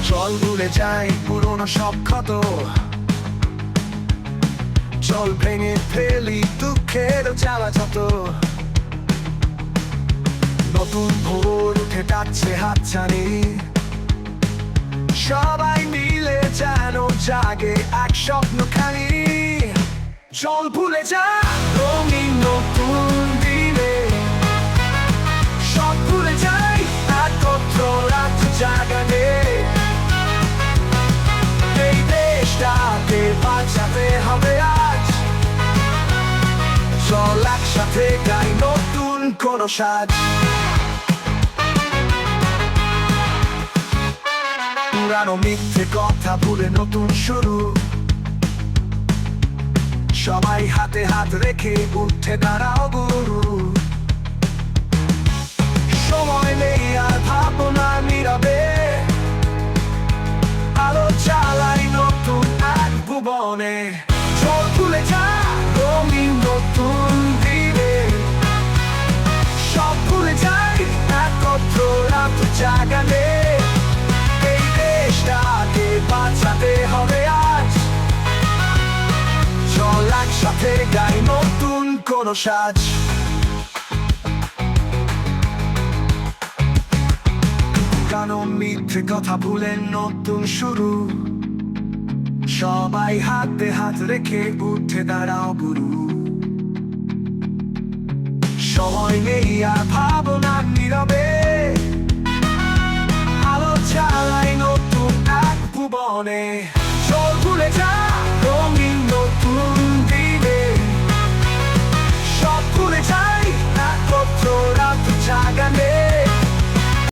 চল ভুলে যাই পুরোনো সব ক্ষত, চল ভেঙে ফেলি দুঃখের জ্বালা যত। নতুন ভোর উঠে ডাকছে হাতছানি, সবাই মিলে যেন জাগে এক স্বপ্নখানি। চল ভুলে যা রঙিন নতুন দিনে, সব ভুলে যাই একত্র রাত জাগানে। এই দেশটাকে বাঁচাতে হবে আজ, চল একসাথে গাই নতুন কোনো সাজ। পুরানো মিথ্যে কথা ভুলে নতুন শুরু, সবাই হাতে হাত রেখে উঠে দাঁড়াও গুরু। সময় নেই আর ভাবনা নীরবে, আলো জ্বালাই নতুন এক ভুবনে। চল ভুলে যা রঙিন নতুন দিনে, সব ভুলে যাই একত্র রাত জাগানে। এই দেশটাকে বাঁচাতে হবে আজ, চল একসাথে গাই নতুন কোনো সাজ। পুরানো মিথ্যে কথা ভুলে নতুন শুরু, সবাই হাতে হাত রেখে উঠে দাঁড়াও গুরু। সময় নেই আর ভাবনা নীরবে, আলো জ্বালাই নতুন এক ভুবনে। চল ভুলে যা